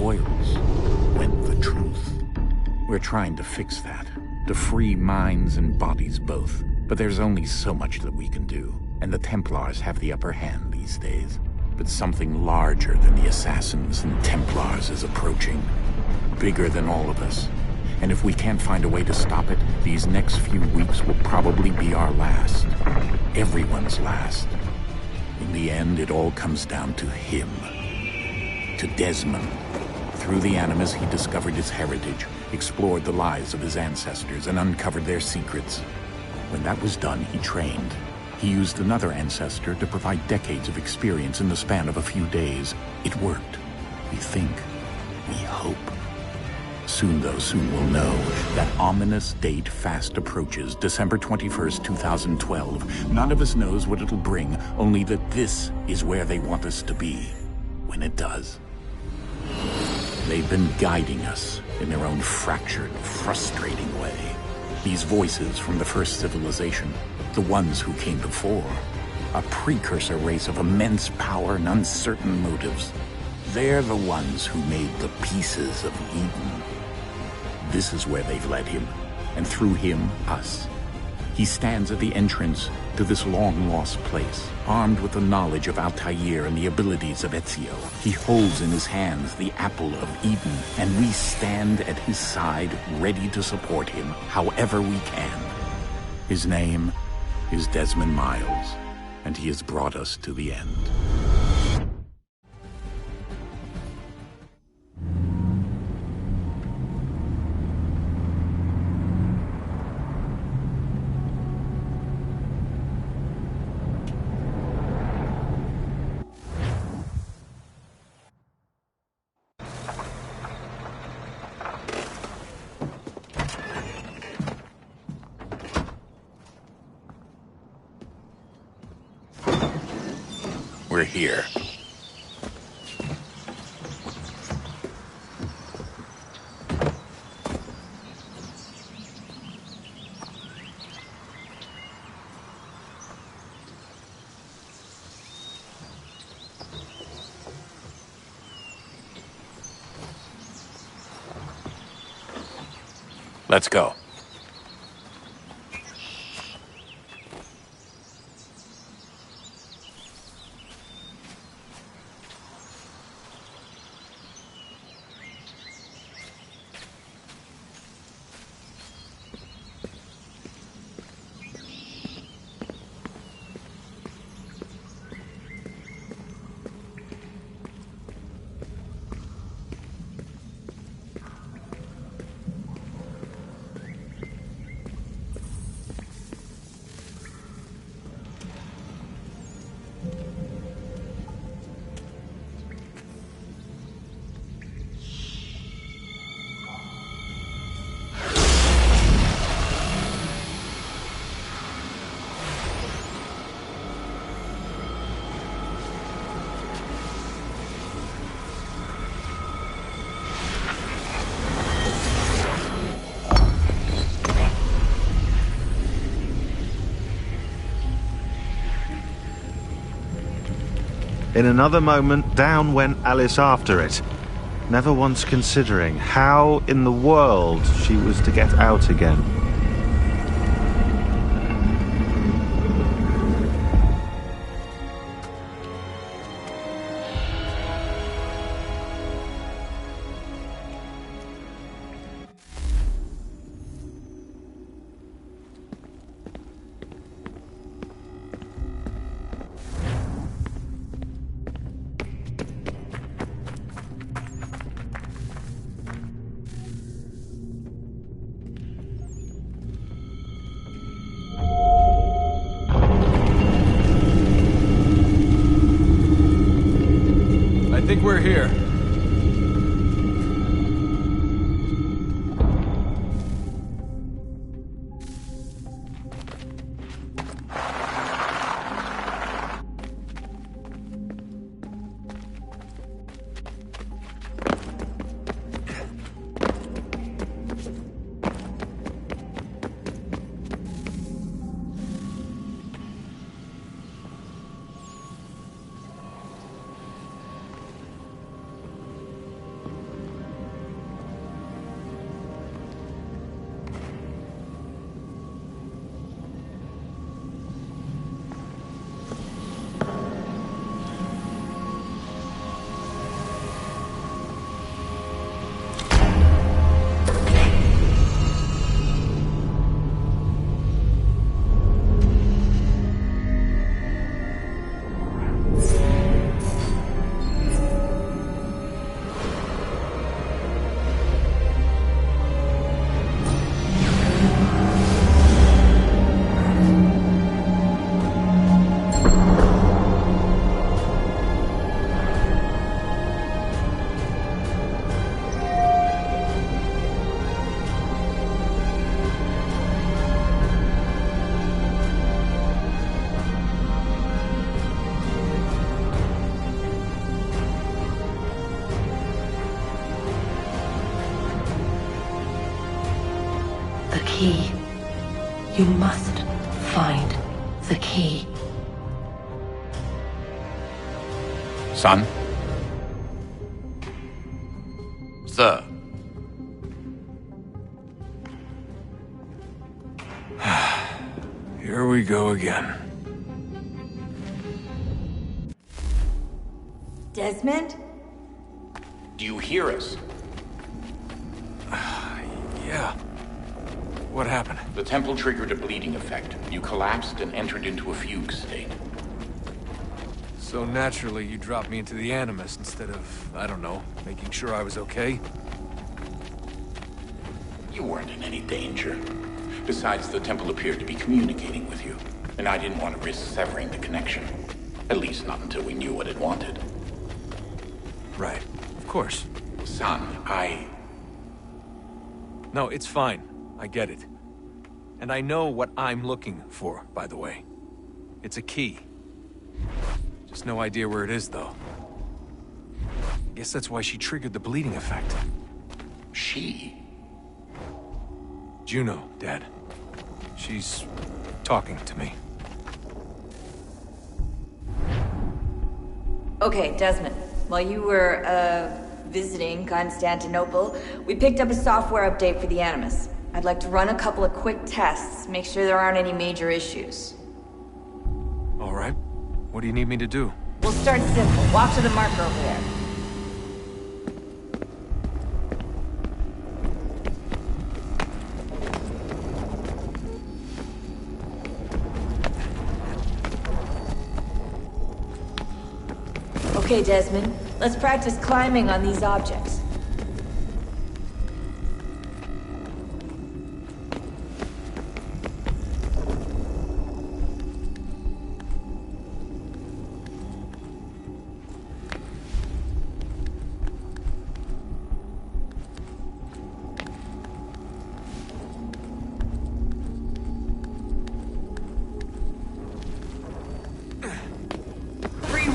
spoils went the truth. We're trying to fix that, to free minds and bodies both. But there's only so much that we can do, and the Templars have the upper hand these days. But something larger than the Assassins and Templars is approaching, bigger than all of us. And if we can't find a way to stop it, these next few weeks will probably be our last. Everyone's last. In the end, it all comes down to him. To Desmond. Through the Animus, he discovered his heritage, explored the lives of his ancestors, and uncovered their secrets. When that was done, he trained. He used another ancestor to provide decades of experience in the span of a few days. It worked. We think. We hope. Soon, though, soon we'll know. That ominous date fast approaches, December 21st, 2012. None of us knows what it'll bring, only that this is where they want us to be, when it does. They've been guiding us in their own fractured, frustrating way. These voices from the first civilization, the ones who came before, a precursor race of immense power and uncertain motives. They're the ones who made the pieces of Eden. This is where they've led him, and through him, us. He stands at the entrance to this long-lost place, armed with the knowledge of Altair and the abilities of Ezio. He holds in his hands the apple of Eden, and we stand at his side, ready to support him however we can. His name is Desmond Miles, and he has brought us to the end. We're here. Let's go. In another moment, down went Alice after it, never once considering how in the world she was to get out again. I think we're here. key. You must find the key. Son? Sir. Here we go again. Desmond? Do you hear us? Yeah. What happened? The temple triggered a bleeding effect. You collapsed and entered into a fugue state. So naturally, you dropped me into the Animus instead of, I don't know, making sure I was okay? You weren't in any danger. Besides, the temple appeared to be communicating with you, and I didn't want to risk severing the connection. At least not until we knew what it wanted. Right. Of course. Son, No, it's fine. I get it. And I know what I'm looking for, by the way. It's a key. Just no idea where it is, though. Guess that's why she triggered the bleeding effect. She? Juno, Dad. She's talking to me. Okay, Desmond. While you were, visiting Constantinople, we picked up a software update for the Animus. I'd like to run a couple of quick tests, make sure there aren't any major issues. All right. What do you need me to do? We'll start simple. Walk to the marker over there. Okay, Desmond. Let's practice climbing on these objects.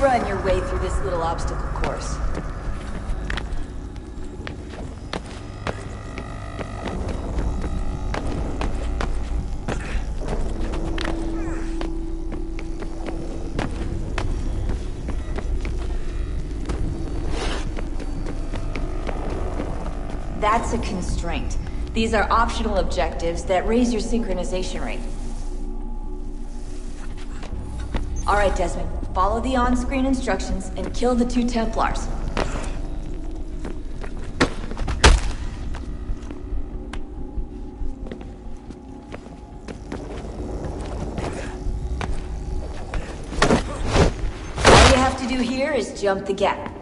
Run your way through this little obstacle course. That's a constraint. These are optional objectives that raise your synchronization rate. All right, Desmond. Follow the on-screen instructions and kill the 2 Templars. All you have to do here is jump the gap.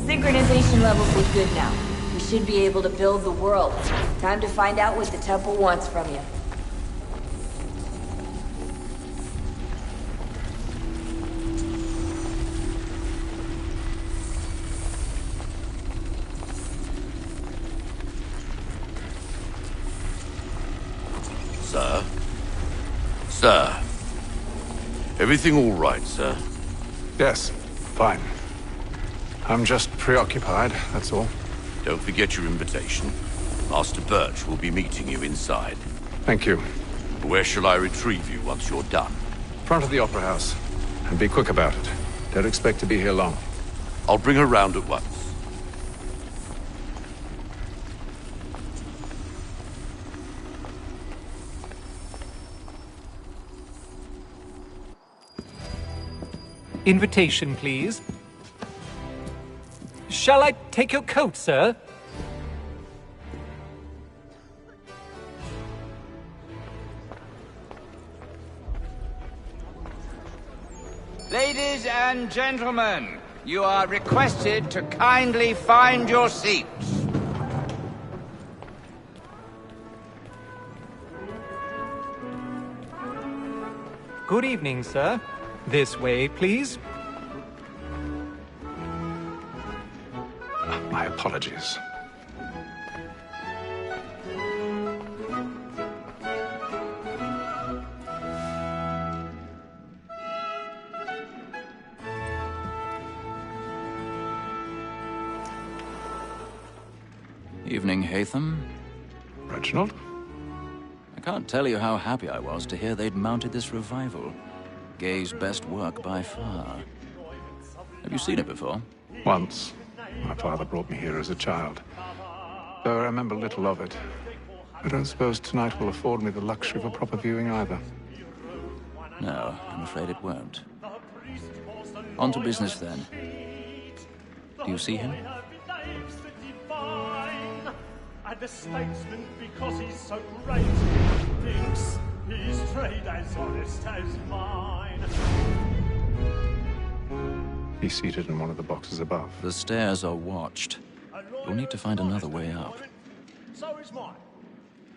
Synchronization levels look good now. We should be able to build the world. Time to find out what the temple wants from you. Sir? Sir? Everything all right, sir? Yes, fine. I'm just preoccupied, that's all. Don't forget your invitation. Master Birch will be meeting you inside. Thank you. Where shall I retrieve you once you're done? Front of the Opera House. And be quick about it. Don't expect to be here long. I'll bring her round at once. invitation, please. Shall I take your coat, sir? Ladies and gentlemen, you are requested to kindly find your seats. Good evening, sir. This way, please. My apologies. Evening, Haytham. Reginald? I can't tell you how happy I was to hear they'd mounted this revival. Gay's best work by far. Have you seen it before? Once. My father brought me here as a child. Though I remember little of it. I don't suppose tonight will afford me the luxury of a proper viewing either. No, I'm afraid it won't. On to business then. Do you see him? And the statesman, because he's so great, thinks his trade as honest as mine. He's seated in one of the boxes above. The stairs are watched. You'll need to find another way up. So is mine.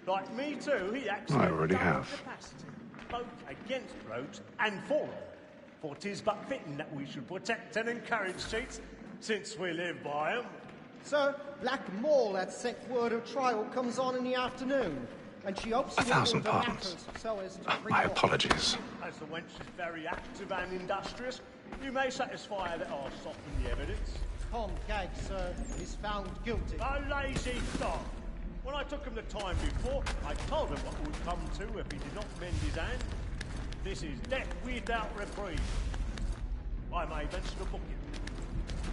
Like me too, he acts I already have. capacity, both against roads and for them. For 'tis but fitting that we should protect and encourage cheats, since we live by 'em. Sir, Black Mall had sent word of trial comes on in the afternoon, and she hopes you will 1,000 order pardons. matters so as to bring My off. apologies. As the wench is very active and industrious, you may satisfy her that I'll soften the evidence. Tom Gag, sir, is found guilty. A lazy dog! When I took him the time before, I told him what would come to if he did not mend his hand. This is death without reprieve. I may venture to book him.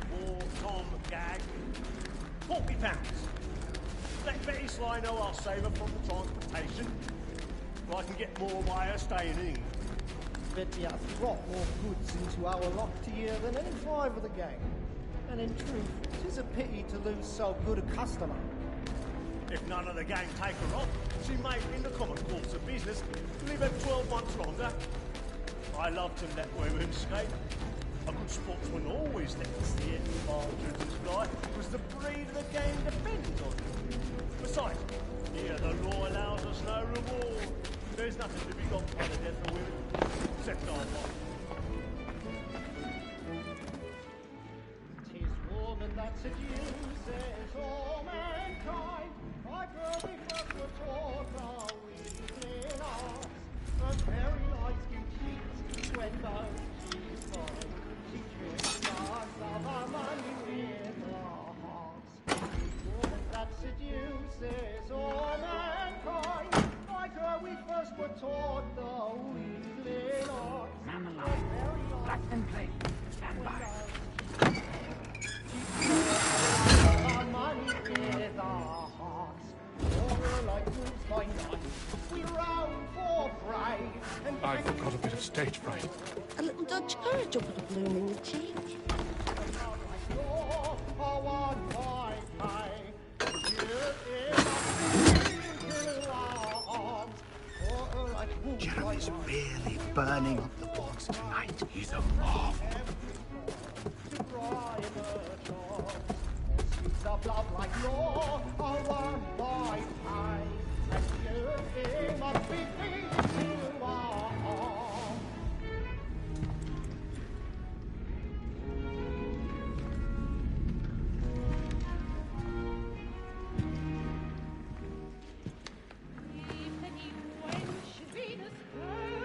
For Tom Gag, £40. Let Betty Sly know I'll save her from the transportation, so I can get more by her staying in England. Betty hath brought more goods into our locked year than any five of the gang. And in truth, 'tis a pity to lose so good a customer. If none of the gang take her off, she may, in the common course of business, live her 12 months longer. I love to let women skate. A good sportsman always lets the end partridge and fly, because the breed of the gang depends on it. Besides, here the law allows us no reward. There's nothing to be got by the death of women, except our life. 'Tis woman that seduces all mankind. My girl, we first were taught our weakling arts. Her very lies can cheat when both she's fine. She tricks us of our money with our hearts. Woman that seduces all mankind. My girl, we first were taught the weakling arts. Her very lies can cheat when both our money with our hearts. Over like wolves by night, we round for prey. And I forgot a bit of stage fright. A little Dutch courage up at the blooming cheek. Jeremy's really burning up the box tonight. He's a marvel. Of love like law, one by eye, and you must be free to all.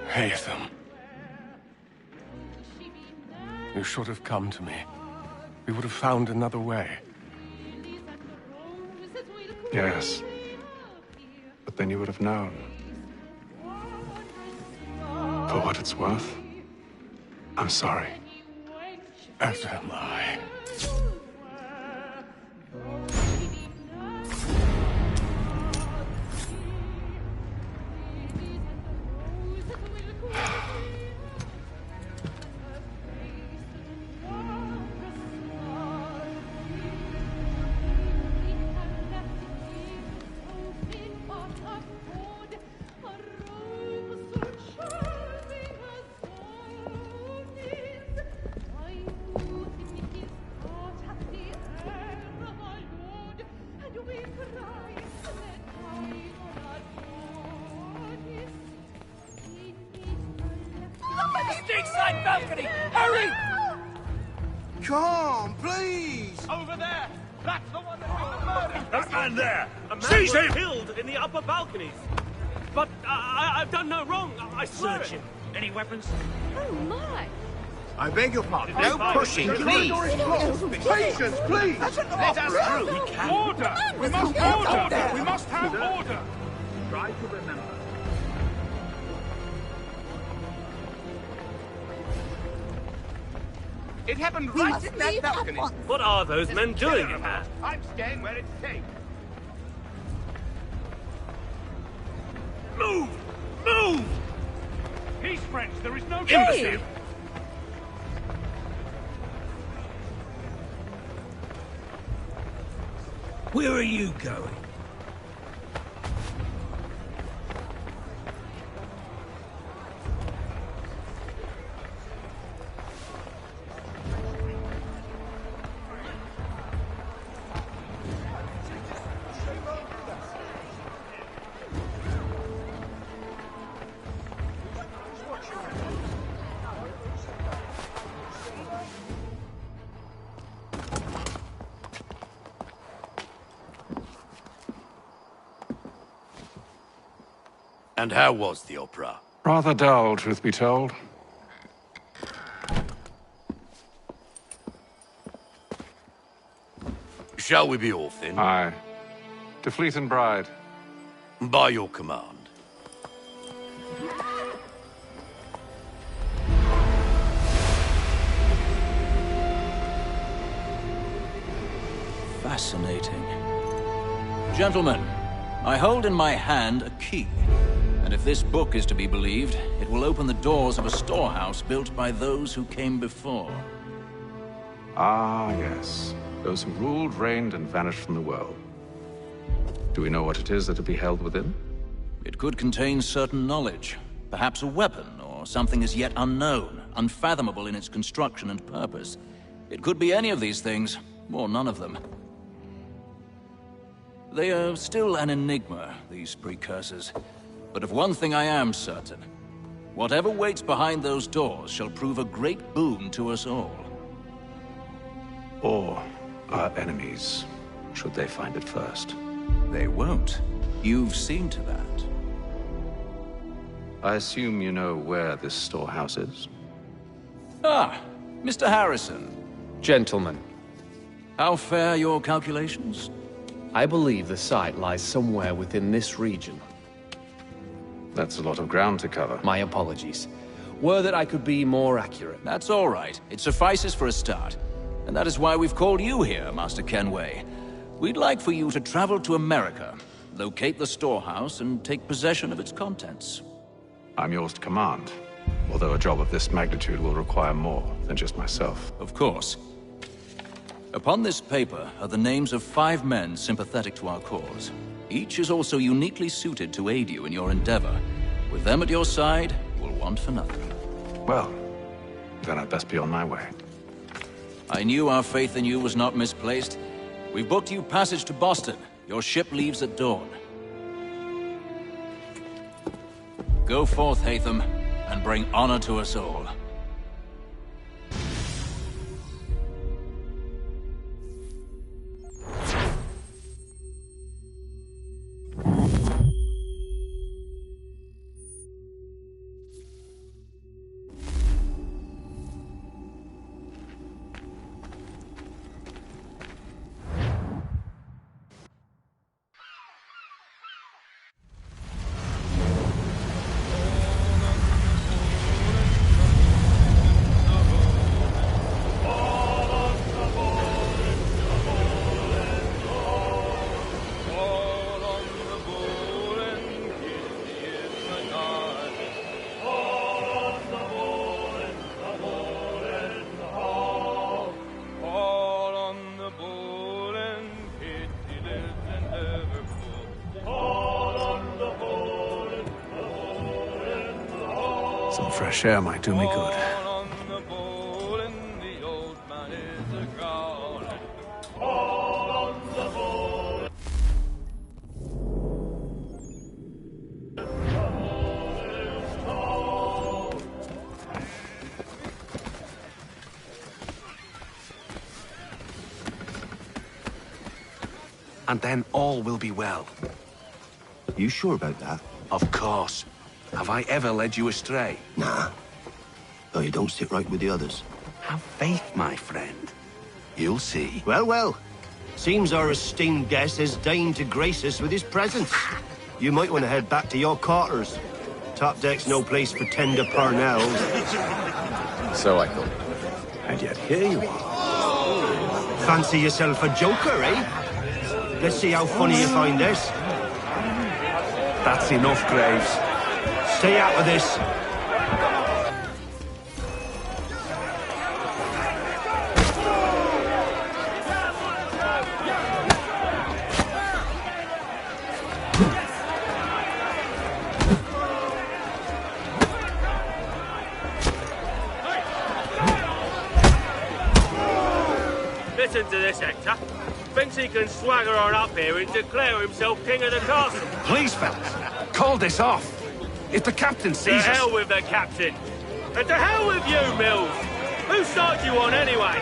Haytham. You should have come to me. We would have found another way. Yes. But then you would have known. For what it's worth, I'm sorry. As am I. lakeside balcony! Hurry! Come, please! Over there! That's the one that did the murder! That man there! A man Seize was him! killed in the upper balconies. But I've done no wrong. I swear Search it. him. Any weapons? Oh, my. I beg your pardon. No pushing, please! Patience, please! Let us through! We can. Order! We must order! We must have order! Try to remember. It happened right in that balcony. What are those men doing in there? I'm staying where it's safe. Move! Move! Peace, friends. There is no Imbecile! Where are you going? And how was the opera? Rather dull, truth be told. Shall we be off then? Aye. To Fleet and Bride. By your command. Fascinating. Gentlemen, I hold in my hand a key. And if this book is to be believed, it will open the doors of a storehouse built by those who came before. Ah, yes. Those who ruled, reigned, and vanished from the world. Do we know what it is that will be held within? It could contain certain knowledge. Perhaps a weapon, or something as yet unknown, unfathomable in its construction and purpose. It could be any of these things, or none of them. They are still an enigma, these precursors. But of one thing I am certain. Whatever waits behind those doors shall prove a great boon to us all. Or our enemies, should they find it first. They won't. You've seen to that. I assume you know where this storehouse is? Ah, Mr. Harrison. Gentlemen, How fare your calculations? I believe the site lies somewhere within this region. That's a lot of ground to cover. My apologies. Were that I could be more accurate. That's all right. It suffices for a start. And that is why we've called you here, Master Kenway. We'd like for you to travel to America, locate the storehouse, and take possession of its contents. I'm yours to command, although a job of this magnitude will require more than just myself. Of course. Upon this paper are the names of 5 men sympathetic to our cause. Each is also uniquely suited to aid you in your endeavor. With them at your side, you will want for nothing. Well, then I'd best be on my way. I knew our faith in you was not misplaced. We've booked you passage to Boston. Your ship leaves at dawn. Go forth, Hatham, and bring honor to us all. Some fresh air might do me good. and then all will be well. You sure about that? Of course. Have I ever led you astray? Nah. Though you don't sit right with the others. Have faith, my friend. You'll see. Well, well. Seems our esteemed guest has deigned to grace us with his presence. You might want to head back to your quarters. Top deck's no place for tender parnells. So I thought. And yet here you are. Fancy yourself a joker, eh? Let's see how funny you find this. That's enough, Graves. Stay out of this. Listen to this, Hector. Thinks he can swagger on up here and declare himself king of the castle. Please, fellas, call this off. If the captain sees us... To hell with the captain. And to hell with you, Mills. Who started you on anyway?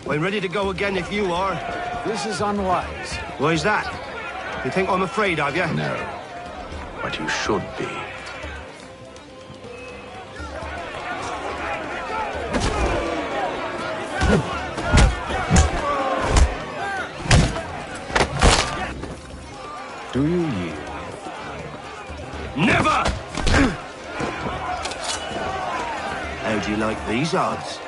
I'm ready to go again if you are. This is unwise. Why's that? You think I'm afraid of you? No. But you should be. Do you yield? Never! How do you like these odds?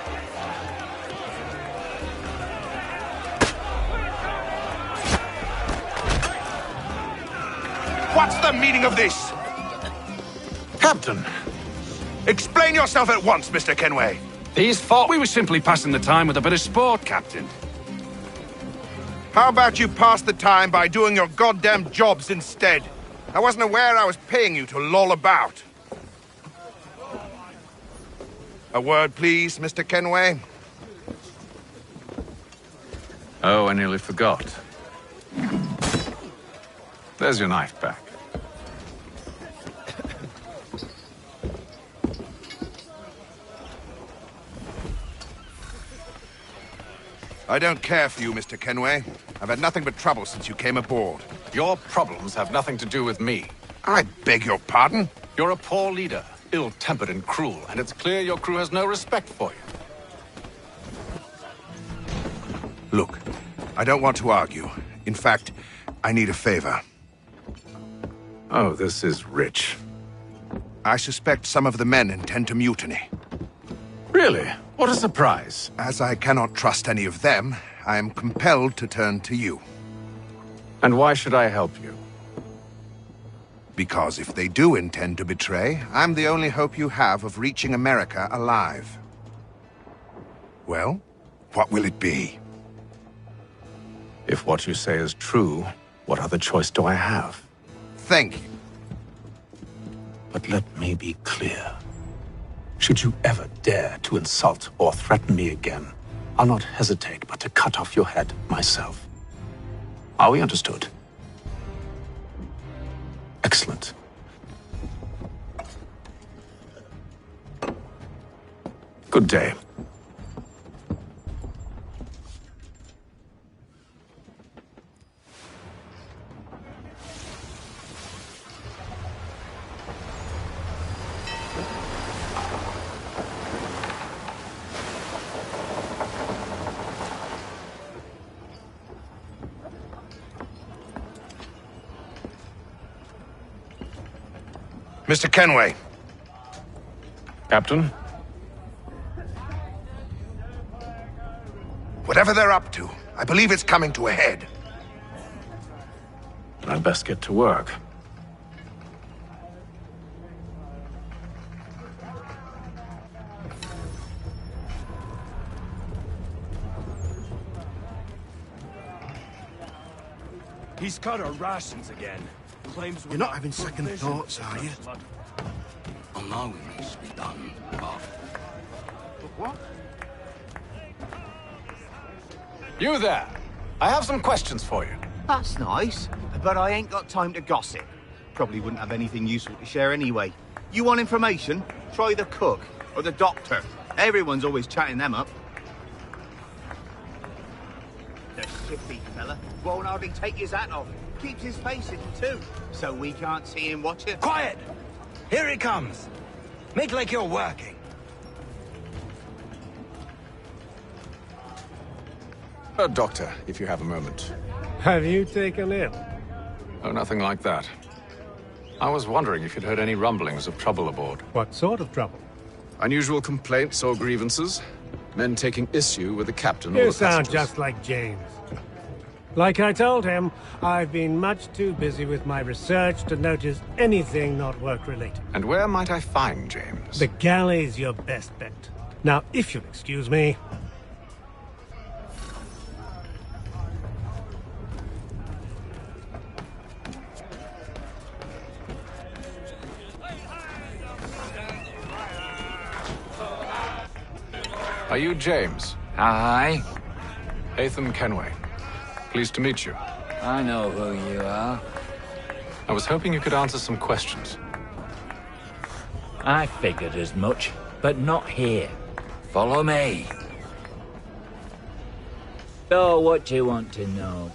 What's the meaning of this? Captain, explain yourself at once, Mr. Kenway. These thought we were simply passing the time with a bit of sport, Captain. How about you pass the time by doing your goddamn jobs instead? I wasn't aware I was paying you to loll about. A word, please, Mr. Kenway. Oh, I nearly forgot. There's your knife back. I don't care for you, Mr. Kenway. I've had nothing but trouble since you came aboard. Your problems have nothing to do with me. I beg your pardon? You're a poor leader, ill-tempered and cruel, and it's clear your crew has no respect for you. Look, I don't want to argue. In fact, I need a favor. Oh, this is rich. I suspect some of the men intend to mutiny. Really? What a surprise. As I cannot trust any of them, I am compelled to turn to you. And why should I help you? Because if they do intend to betray, I'm the only hope you have of reaching America alive. Well, what will it be? If what you say is true, what other choice do I have? Thank you. But let me be clear. Should you ever dare to insult or threaten me again, I'll not hesitate but to cut off your head myself. Are we understood? Excellent. Good day. Mr. Kenway. Captain? Whatever they're up to, I believe it's coming to a head. I'd best get to work. He's cut our rations again. Claims You're not having second thoughts, are you? I know it needs to be done, but... What? You there! I have some questions for you. That's nice. but I ain't got time to gossip. Probably wouldn't have anything useful to share anyway. You want information? Try the cook or the doctor. Everyone's always chatting them up. The shifty fella won't hardly take his hat off. Keeps his face hidden too, so we can't see him watching. Quiet! Here he comes. Make like you're working. Doctor, if you have a moment. Have you taken ill? Oh, nothing like that. I was wondering if you'd heard any rumblings of trouble aboard. What sort of trouble? Unusual complaints or grievances? Men taking issue with the captain or You the sound passengers? just like James. Like I told him, I've been much too busy with my research to notice anything not work-related. And where might I find James? The galley's your best bet. Now, if you'll excuse me... Are you James? Aye. Ethan Kenway. Pleased to meet you. I know who you are. I was hoping you could answer some questions. I figured as much, but not here. Follow me. So, what do you want to know?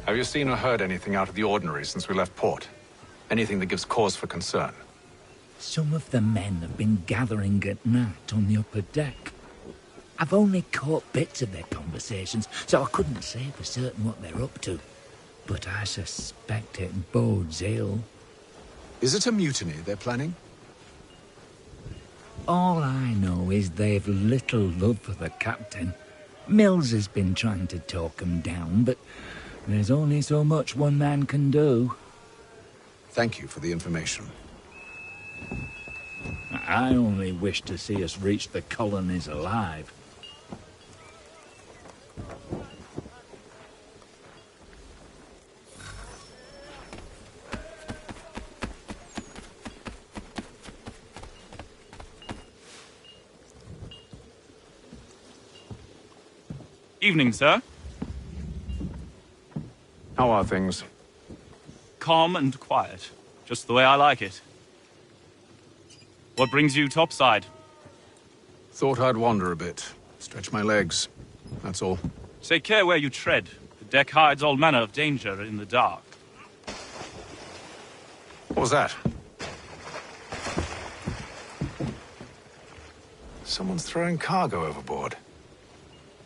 Have you seen or heard anything out of the ordinary since we left port? Anything that gives cause for concern? Some of the men have been gathering at night on the upper deck. I've only caught bits of their conversations, so I couldn't say for certain what they're up to. But I suspect it bodes ill. Is it a mutiny they're planning? All I know is they've little love for the captain. Mills has been trying to talk him down, but there's only so much one man can do. Thank you for the information. I only wish to see us reach the colonies alive. Evening, sir. How are things? Calm and quiet. Just the way I like it. What brings you topside? Thought I'd wander a bit. Stretch my legs. That's all. Take care where you tread. The deck hides all manner of danger in the dark. What was that? Someone's throwing cargo overboard.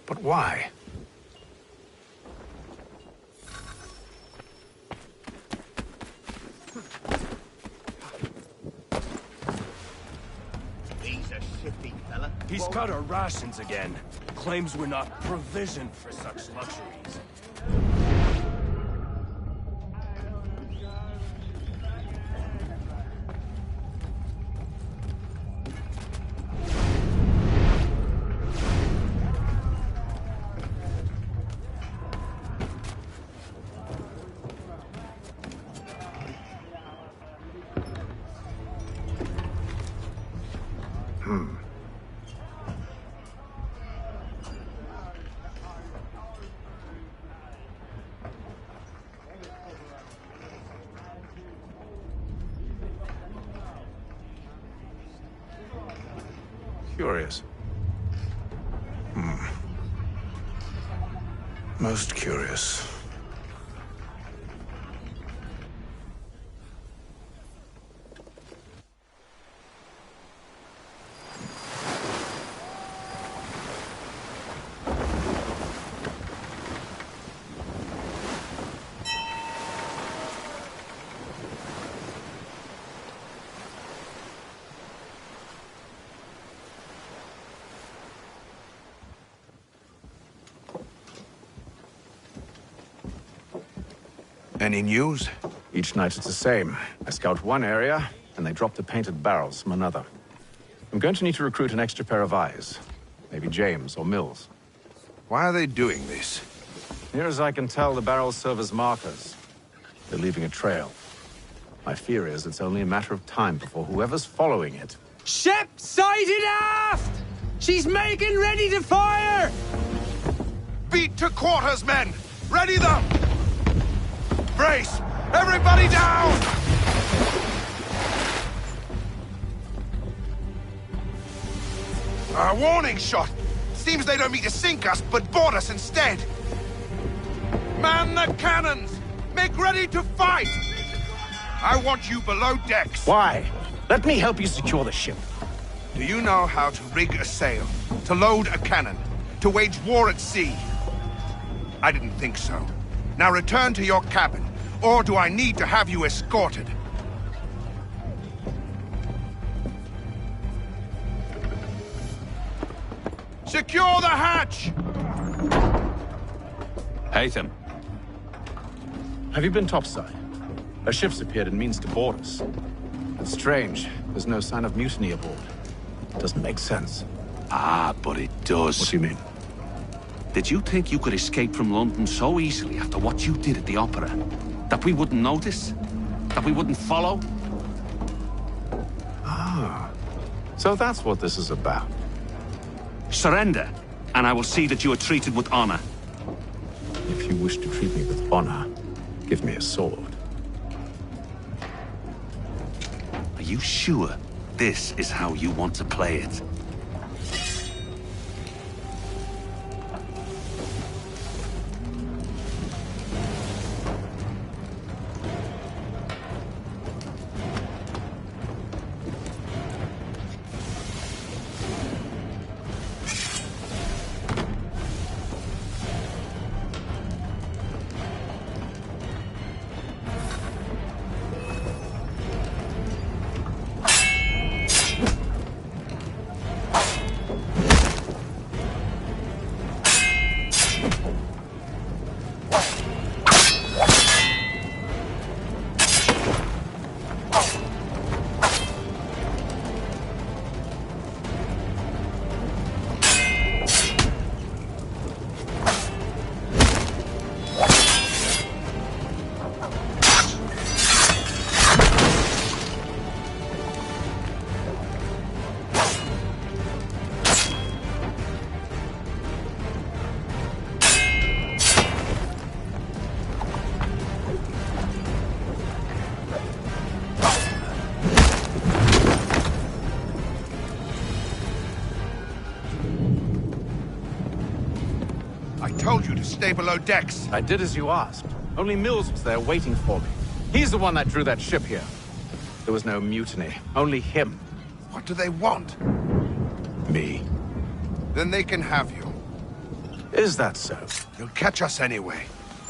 But why? He's a shifty fella. He's cut our rations again. Claims we're not provisioned for such luxuries. Curious. Most curious. Any news? Each night it's the same. I scout one area, and they drop the painted barrels from another. I'm going to need to recruit an extra pair of eyes. Maybe James or Mills. Why are they doing this? Near as I can tell, the barrels serve as markers. They're leaving a trail. My fear is it's only a matter of time before whoever's following it... Ship sighted aft! She's making ready to fire! Beat to quarters, men! Ready them! Brace! Everybody down! A warning shot! Seems they don't mean to sink us, but board us instead! Man the cannons! Make ready to fight! I want you below decks. Why? Let me help you secure the ship. Do you know how to rig a sail? To load a cannon? To wage war at sea? I didn't think so. Now return to your cabin, or do I need to have you escorted? Secure the hatch! Haytham. Have you been topside? A ship's appeared and means to board us. It's strange. There's no sign of mutiny aboard. Doesn't make sense. Ah, but it does. What do you mean? Did you think you could escape from London so easily after what you did at the opera? That we wouldn't notice? That we wouldn't follow? Ah. So that's what this is about. Surrender, and I will see that you are treated with honor. If you wish to treat me with honor, give me a sword. Are you sure this is how you want to play it? Stay below decks. I did as you asked. Only Mills was there waiting for me. He's the one that drew that ship here. There was no mutiny, only him. What do they want? Me. Then they can have you. Is that so? They'll catch us anyway.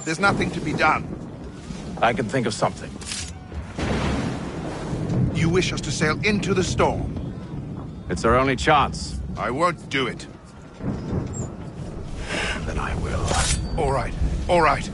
There's nothing to be done. I can think of something. You wish us to sail into the storm? It's our only chance. I won't do it. Then I will. All right. All right.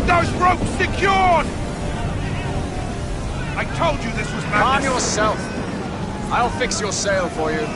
Those ropes secured! I told you this was madness. Calm yourself. I'll fix your sail for you.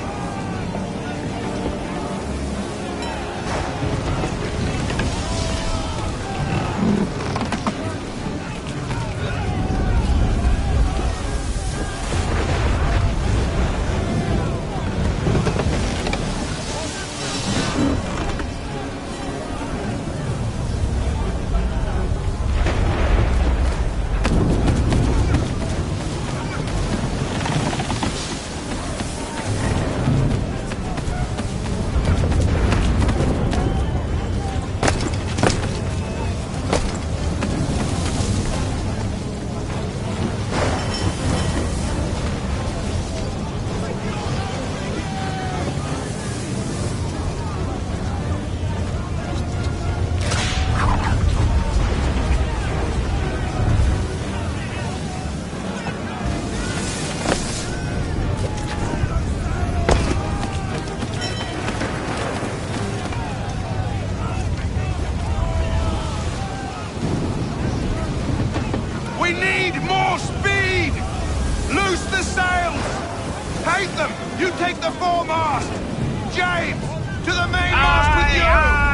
You take the foremast! James! To the mainmast with you!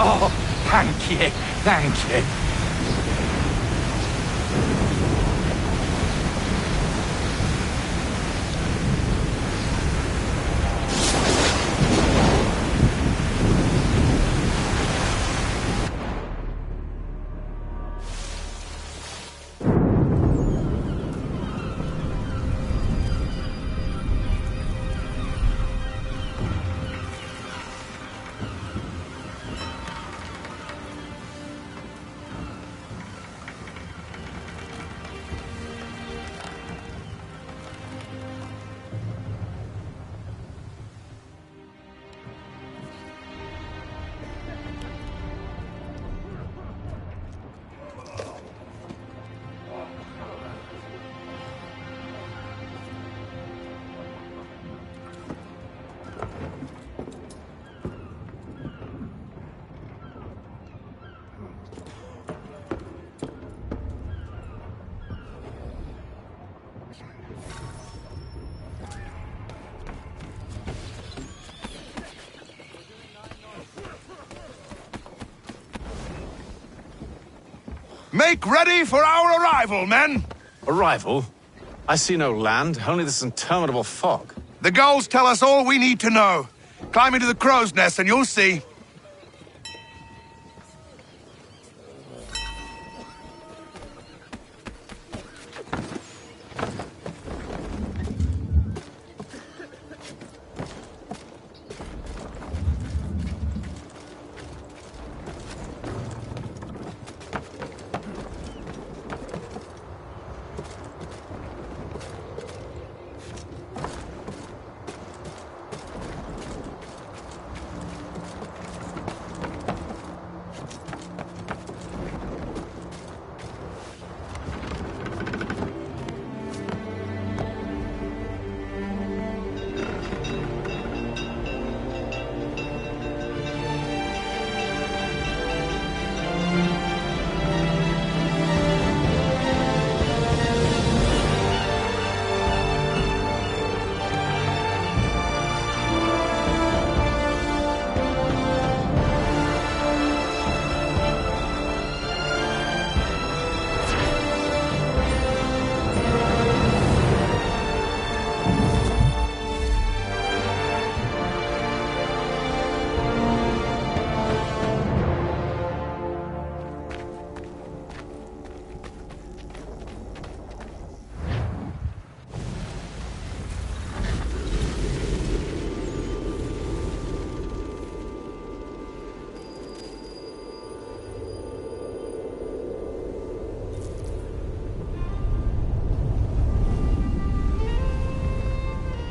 Oh, thank you, thank you. Make ready for our arrival, men! Arrival? I see no land, only this interminable fog. The gulls tell us all we need to know. Climb into the crow's nest and you'll see.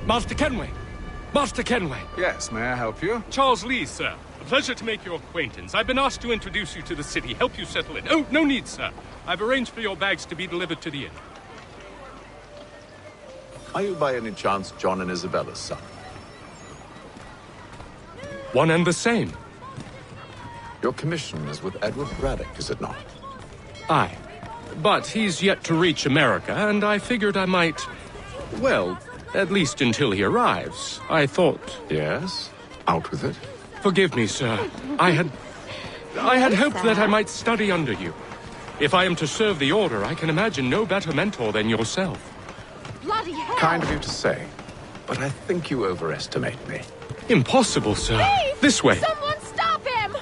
Master Kenway! Master Kenway! Yes, may I help you? Charles Lee, sir. A pleasure to make your acquaintance. I've been asked to introduce you to the city, help you settle in. Oh, no need, sir. I've arranged for your bags to be delivered to the inn. Are you by any chance John and Isabella's son? One and the same. Your commission is with Edward Braddock, is it not? Aye. But he's yet to reach America, and I figured I might... Well, at least until he arrives. I thought... Yes? Out with it. Forgive me, sir. I had hoped that I might study under you. If I am to serve the Order, I can imagine no better mentor than yourself. Bloody hell! Kind of you to say, but I think you overestimate me. Impossible, sir. Leave! This way. Someone stop him!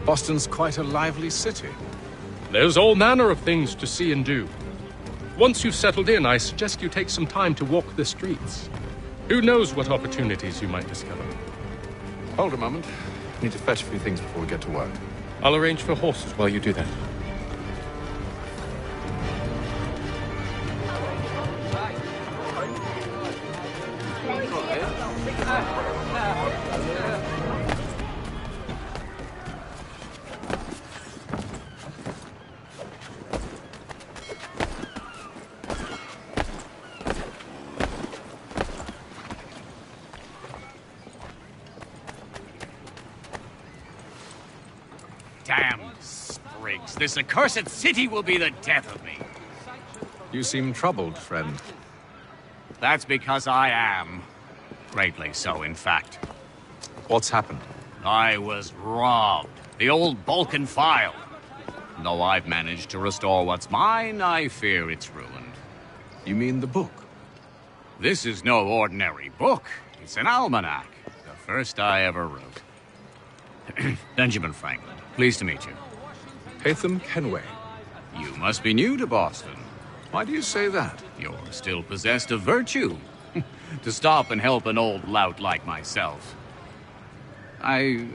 Boston's quite a lively city. There's all manner of things to see and do. Once you've settled in, I suggest you take some time to walk the streets. Who knows what opportunities you might discover. Hold a moment. I need to fetch a few things before we get to work. I'll arrange for horses while you do that. Damn sprigs. This accursed city will be the death of me. You seem troubled, friend. That's because I am. Greatly so, in fact. What's happened? I was robbed. The old Balkan file. Though I've managed to restore what's mine, I fear it's ruined. You mean the book? This is no ordinary book. It's an almanac. The first I ever wrote. Benjamin Franklin. Pleased to meet you. Haytham Kenway. You must be new to Boston. Why do you say that? You're still possessed of virtue. To stop and help an old lout like myself. I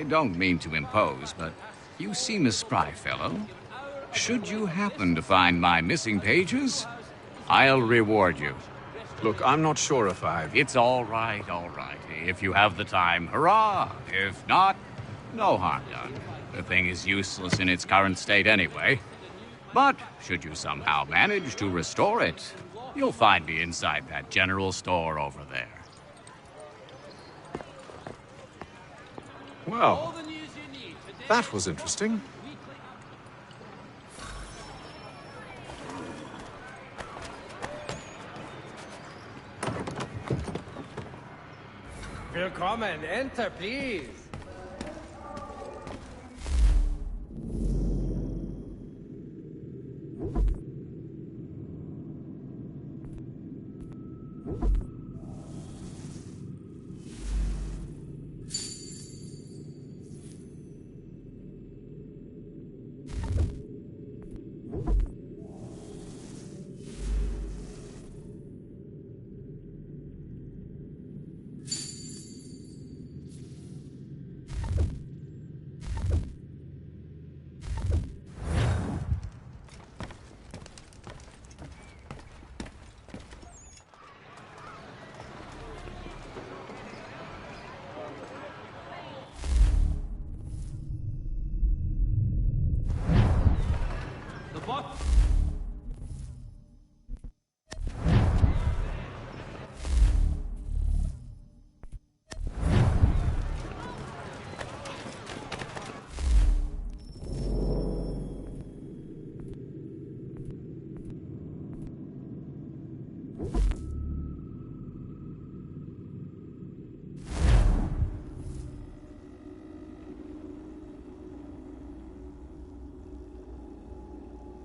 don't mean to impose, but you seem a spry fellow. Should you happen to find my missing pages, I'll reward you. Look, I'm not sure if It's all right, all right. If you have the time, hurrah! If not, no harm done. The thing is useless in its current state anyway. But should you somehow manage to restore it, you'll find me inside that general store over there. Well, that was interesting. Willkommen. Enter, please.